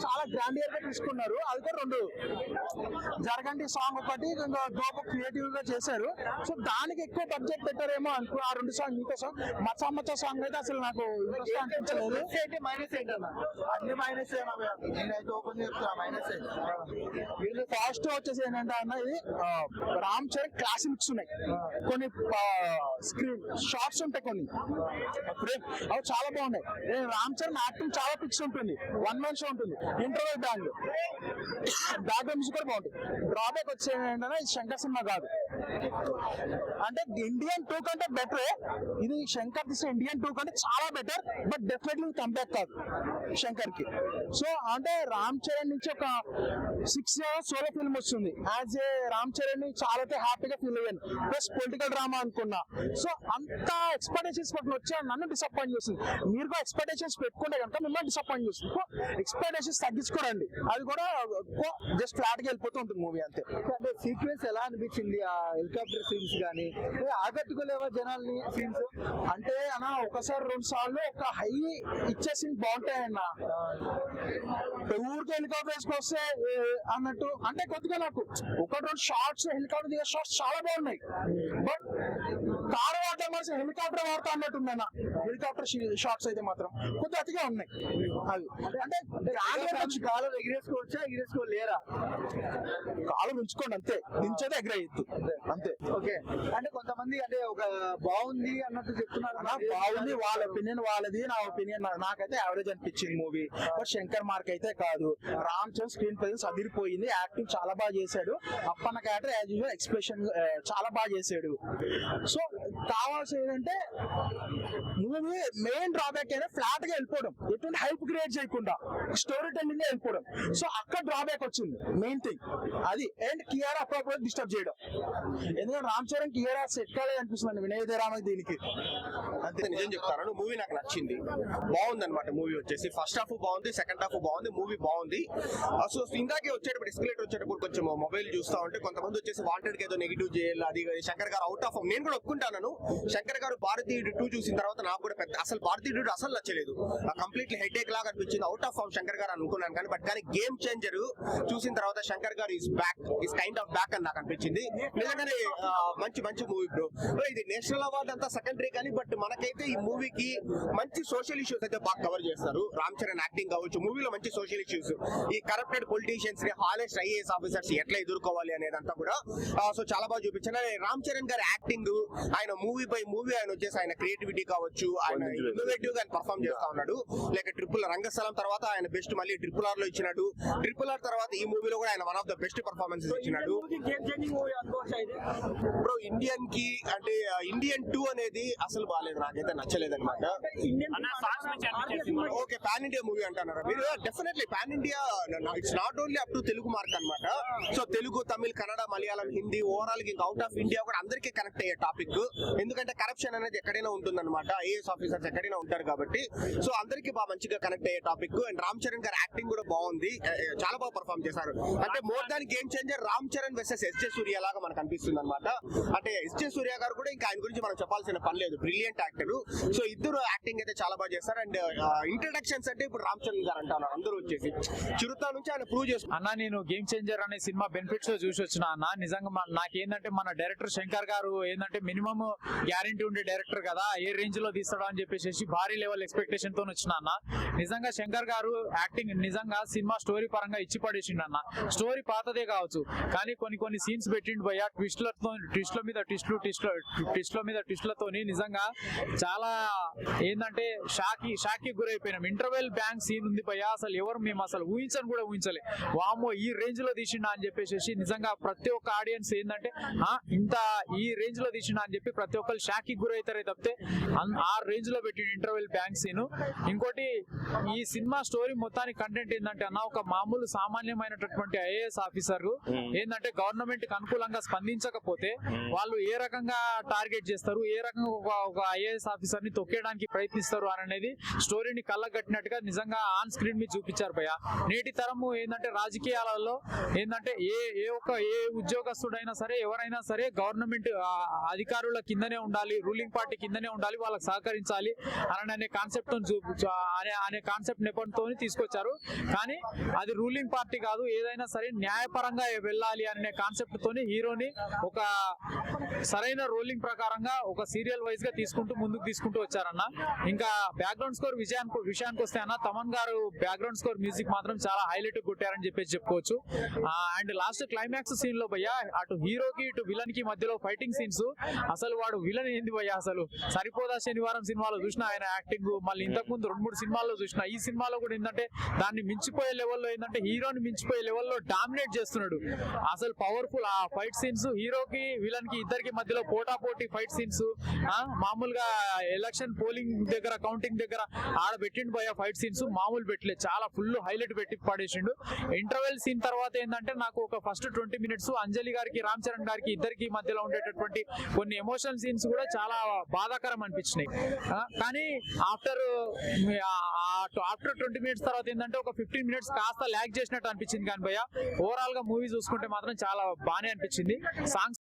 చాలా గ్రాండియర్ గా తీసుకున్నారు. అది కూడా 2 జరగండి సాంగ్ ఒకటి గొప్ప క్రియేటివ్ గా చేశారు. సో దానికి ఎక్కువ బడ్జెట్ పెట్టారేమో అనుకో. ఆ 2 సాంగ్ ఇంకో సాంగ్ మచ్చా మచ్చా సాంగ్ అయితే అసలు నాకు అనిపించలేదు. అన్ని మైనస్ నేనైతే ఓపెన్ చెప్తున్నా మైనస్. పాజిటివ్ వచ్చేసి ఏంటంటే అన్న ఇది రామ్ చరణ్ క్లాసిక్స్ ఉన్నాయి, కొన్ని స్క్రీన్ షార్ట్స్ ఉంటాయి, కొన్ని అవి చాలా బాగున్నాయి. రామ్ చరణ్ యాక్టింగ్ చాలా పిక్స్ ఉంటుంది, 1 man షో ఉంటుంది, ఇంటర్వెల్ బ్యాండ్ బ్యాక్గ్రౌండ్ మ్యూజిక్ కూడా బాగుంటుంది. డ్రాబ్యాక్ వచ్చేది ఏంటంటే ఇది శంకర్ సినిమా కాదు, అంటే ఇండియన్ 2 కంటే బెటర్. ఇది శంకర్ తీసిన ఇండియన్ 2 కంటే చాలా బెటర్, బట్ డెఫినెట్లీ కంబ్యాక్ కాదు శంకర్ కి. సో అంటే రామ్ చరణ్ నుంచి ఒక 6 years సోలో ఫిల్మ్ వస్తుంది. యాజ్ ఏ రామ్ చరణ్ ని చాలా హ్యాపీగా ఫీల్ అయ్యాను. ప్లస్ పొలిటికల్ డ్రామా అనుకున్నా. సో అంత ఎక్స్పెక్టేషన్స్ పట్ల వచ్చి నన్ను డిసప్పాయింట్ చేస్తుంది. మీరు కూడా ఎక్స్పెక్టేషన్స్ పెట్టుకుంటే కనుక మిమ్మల్ని డిసప్పాయింట్ చేస్తుంది. ఎక్స్పెక్టేషన్స్ తగ్గించుకోరండి, అది కూడా జస్ట్ ఫ్లాట్ గా వెళ్ళిపోతూ ఉంటుంది మూవీ అంతే. అంటే సీక్వెన్స్ ఎలా అనిపించింది? ఆ హెలికాప్టర్ సీన్స్ గానీ ఆకట్టుకోలేవా జనాల్ని సీన్స్? అంటే అన్న ఒకసారి 2 సార్లు ఒక హై ఇచ్చే సీన్ బాగుంటాయన్న. ఊరికి హెలికాప్టర్ వేసుకొస్తే అన్నట్టు అంటే కొద్దిగా నాకు 1-2 షార్ట్స్ హెలికాప్టర్ దిగే షార్ట్స్ చాలా బాగున్నాయి. బట్ కారు వాడతా మరి హెలికాప్టర్ వాడతా అన్నట్టుంది అన్న. హెలికాప్టర్ షార్ట్స్ అయితే మాత్రం కొద్దిగా అతిగా ఉన్నాయి. అవి అంటే కాలం ఎగిరేసుకోవచ్చా, ఎగిరేసుకోలేరా? కాలు ఉంచుకోండి అంతే, దించేదే ఎగరేయద్దు అంతే. ఓకే, అంటే కొంతమంది అంటే ఒక బాగుంది అన్నట్టు చెప్తున్నారు. బాగుంది, వాళ్ళ ఒపీనియన్ వాళ్ళది, నా ఒపీనియన్ నాకైతే యావరేజ్ అనిపించింది మూవీ. బట్ శంకర్ మార్క్ అయితే కాదు. రామ్ చరణ్ స్క్రీన్ ప్రెజెన్స్ అదిరిపోయింది, యాక్టింగ్ చాలా బాగా చేశాడు. Appanna character as usual expression చాలా బాగా చేశాడు. సో కావాల్సింది ఏంటంటే మూవీ మెయిన్ డ్రాబ్యాక్ అయినా ఫ్లాట్ గా వెళ్ళిపోవడం, ఎటువంటి హైప్ క్రియేట్ చేయకుండా స్టోరీ టెల్లింగ్ వెళ్ళిపోవడం. సో అక్కడ డ్రాబ్యాక్ వచ్చింది మెయిన్ థింగ్ అది. అండ్ కియారా అప్పుడప్పుడు డిస్టర్బ్ చేయడం, ఎందుకంటే రామ్ చరణ్ కియారా సెట్ కాలేదు అనిపిస్తుంది వినయ్ దేరామకి దీనికి. అంతే నిజం చెప్తాను, మూవీ నాకు నచ్చింది, బాగుంది అనమాట. మూవీ వచ్చేసి ఫస్ట్ హాఫ్ బాగుంది, సెకండ్ హాఫ్ బాగుంది, మూవీ బాగుంది. సో ఇందాకే వచ్చేటప్పుడు ఎస్కలేటర్ వచ్చేటప్పుడు కొంచెం మొబైల్ చూస్తా ఉంటే కొంతమంది వచ్చేసి వాంటెడ్ గా ఏదో నెగిటివ్ చేయాలి, అది శంకర్ గారు అవుట్ ఆఫ్. నేను కూడా ఒప్పుకుంటాను, శంకర్ గారు భారతీయుడు 2 చూసిన తర్వాత నాకు కూడా పెద్ద అసలు భారతీయుడు అసలు నచ్చలేదు, కంప్లీట్లీ హెడేక్ లాగా అనిపించింది, అవుట్ ఆఫ్ ఫామ్ శంకర్ గారు అనుకున్నాను. కానీ గేమ్ చేంజర్ చూసిన తర్వాత శంకర్ గారు is back, is kind of back అని నాకు అనిపించింది. నిజంగానే మంచి మూవీ బ్రో. ఇది నేషనల్ అవార్డు అంతా సెకండరీ కానీ, బట్ మనకైతే ఈ మూవీకి మంచి సోషల్ ఇష్యూస్ అయితే బాగా కవర్ చేస్తారు. రామ్ చరణ్ యాక్టింగ్ కావచ్చు, మూవీలో మంచి సోషల్ ఇష్యూస్, ఈ కరప్టెడ్ పొలిటీషియన్స్ ని, హానెస్ట్ ఐఏఎస్ ఆఫీసర్స్ ఎట్లా ఎదుర్కోవాలి అనేదంతా కూడా సో చాలా బాగా చూపించారు. రామ్ చరణ్ గారి యాక్టింగ్, ఆయన మూవీ బై మూవీ ఆయన వచ్చేసి ఆయన క్రియేటివిటీ కావచ్చు, ఆయన ఇన్నోవేటివ్ గా పర్ఫార్మ్ చేస్తా ఉన్నాడు. లైక్ ట్రిపుల్ రంగస్థలం తర్వాత ఆయన బెస్ట్ మళ్ళీ RRR లో ఇచ్చినాడు, RRR తర్వాత ఈ మూవీలో కూడా ఆయన one of the best performances ఇచ్చినాడు. బ్రో ఇండియన్ కి అంటే ఇండియన్ 2 అనేది అసలు బాగాలేదు, నాకైతే నచ్చలేదు అనమాట. ఓకే, పాన్ ఇండియా మూవీ అంటున్నారు మీరు. Definitely pan India, it's not only up to Telugu mark అనమాట. సో తెలుగు, తమిళ్, కన్నడ, మలయాళం, హిందీ, ఓవరాల్ ఇంకా అవుట్ ఆఫ్ ఇండియా కూడా అందరికీ కనెక్ట్ అయ్యే టాపిక్. ఎందుకంటే కరప్షన్ అనేది ఎక్కడైనా ఉంటుందన్నమాట, ఐఏఎస్ ఆఫీసర్స్ ఎక్కడైనా ఉంటారు కాబట్టి. సో అందరికీ బాగా మంచిగా కనెక్ట్ అయ్యే టాపిక్. అండ్ రామ్ చరణ్ గారి యాక్టింగ్ కూడా బాగుంది, చాలా బాగా పర్ఫార్మ్ చేశారు. అంటే more than game changer Ram Charan versus SJ Suryah లాగా మనకు అనిపిస్తుంది అనమాట. అంటే ఎస్జే సూర్య గారు కూడా ఇంకా ఆయన గురించి మనం చెప్పాల్సిన పని లేదు, బ్రిలియంట్ యాక్టర్. సో ఇద్దరు యాక్టింగ్ అయితే చాలా బాగా చేస్తారు. అండ్ ఇంట్రడక్షన్స్ అంటే ఇప్పుడు రామ్ చరణ్ గారు అంటారు, అందరూ వచ్చేసి చిరుత నుంచి ఆయన ప్రూవ్ చేస్తారు. అన్న నేను గేమ్ చేంజర్ అనే సినిమా బెనిఫిట్స్ చూసి వచ్చిన అన్న. నిజంగా నాకేందంటే మన డైరెక్టర్ శంకర్ గారు ఏంటంటే మినిమం గ్యారంటీ ఉండే డైరెక్టర్ కదా, ఏ రేంజ్ లో తీస్తాడో అని చెప్పేసి భారీ లెవెల్ ఎక్స్పెక్టేషన్ తో వచ్చిన అన్న. నిజంగా శంకర్ గారు యాక్టింగ్ నిజంగా సినిమా స్టోరీ పరంగా ఇచ్చి పడేసిండు అన్న. స్టోరీ పాతదే కావచ్చు కానీ కొన్ని సీన్స్ పెట్టిండు భయ్యా, ట్విస్ట్ల మీద ట్విస్ట్లతోని నిజంగా చాలా ఏంటంటే షాకి గురైపోయినాం. ఇంటర్వెల్ బ్యాంక్ సీన్ ఉంది భయ్యా, అసలు ఎవరు మేము అసలు ఊహించలే, వామో ఈ రేంజ్ లో తీసిండా అని చెప్పేసి నిజంగా ప్రతి ఒక్క ఆడియన్స్ ఏంటంటే ఇంత ఈ రేంజ్ లో తీసిండా అని చెప్పి ప్రతి ఒక్కరు షాకి గురైతారే తప్పితే ఆ రేంజ్ లో పెట్టిన ఇంటర్వెల్ బ్యాంక్ సీన్. ఇంకోటి ఈ సినిమా స్టోరీ మొత్తానికి కంటెంట్ ఏంటంటే అన్న, ఒక మామూలు సామాన్యమైనటువంటి ఐఏఎస్ ఆఫీసర్ ఏంటంటే గవర్నమెంట్ కి అనుకూలంగా స్పందించకపోతే వాళ్ళు ఏ రకంగా టార్గెట్ చేస్తారు, ఏ రకంగా ఒక ఐఏఎస్ ఆఫీసర్ ని తొక్కేయడానికి ప్రయత్నిస్తారు అనేది స్టోరీని కళ్ళగట్టినట్టుగా నిజంగా ఆన్ స్క్రీన్ మీద చూపించారు భయ్య. నేటి తరము ఏంటంటే రాజకీయాలలో ఏంటంటే ఏ ఉద్యోగస్తుడైనా సరే ఎవరైనా సరే గవర్నమెంట్ అధికారుల కింద కిందనే ఉండాలి, రూలింగ్ పార్టీ కిందనే ఉండాలి, వాళ్ళకి సహకరించాలి అనే కాన్సెప్ట్ అనే కాన్సెప్ట్ నెపంతో తీసుకొచ్చారు. కానీ అది రూలింగ్ పార్టీ కాదు, ఏదైనా సరే న్యాయపరంగా వెళ్ళాలి అనే కాన్సెప్ట్ తోని హీరోని ఒక సరైన రోలింగ్ ప్రకారంగా ఒక సీరియల్ వైజ్ గా ముందుకు తీసుకుంటూ వచ్చారన్న. ఇంకా బ్యాక్గ్రౌండ్ స్కోర్ విషయానికి వస్తే అన్న, తమన్ గారు బ్యాక్గ్రౌండ్ స్కోర్ మ్యూజిక్ మాత్రం చాలా హైలైట్ కొట్టారని చెప్పేసి చెప్పుకోవచ్చు. అండ్ లాస్ట్ క్లైమాక్స్ సీన్ లో భయ్యా అటు హీరోకి ఇటు విలన్ కి మధ్యలో ఫైటింగ్ సీన్స్, అసలు వాడు విలన్ ఏంది భయ్యా, అసలు సరిపోదా శనివారం సినిమాలో చూసిన ఆయన యాక్టింగ్, మళ్ళీ ఇంతకు ముందు 2-3 సినిమాల్లో చూసిన, ఈ సినిమాలో కూడా ఏంటంటే దాన్ని మించిపోయే లెవెల్లో ఏంటంటే హీరోని మించిపోయే లెవెల్లో డామినేట్ చేస్తున్నాడు. అసలు పవర్ఫుల్ ఆ ఫైట్ సీన్స్, హీరోకి విలన్ కి ఇద్దరికి మధ్యలో పోటాపోటీ ఫైట్ సీన్స్, మామూలుగా ఎలక్షన్ పోలింగ్ దగ్గర కౌంటింగ్ దగ్గర ఆడ పెట్టిండు భయ్యా ఫైట్ సీన్స్, మామూలు పెట్టలేదు, చాలా ఫుల్ హైలైట్ పెట్టి పడేసిండు. ఇంటర్వెల్ సీన్ తర్వాత ఏంటంటే నాకు ఒక ఫస్ట్ 20 minutes అంజలి గారికి రామ్ చరణ్ గారికి ఇద్దరికి మధ్యలో ఉండేటటువంటి కొన్ని ఎమోషనల్ సీన్స్ కూడా చాలా బాధాకరం అనిపించినాయి. కానీ ఆఫ్టర్ 20 minutes తర్వాత ఏంటంటే ఒక 15 minutes కాస్త ల్యాగ్ చేసినట్టు అనిపించింది. కానీ భయ్యా ఓవరాల్ గా మూవీ చూసుకుంటే మాత్రం చాలా బాగానే అనిపించింది. సాంగ్స్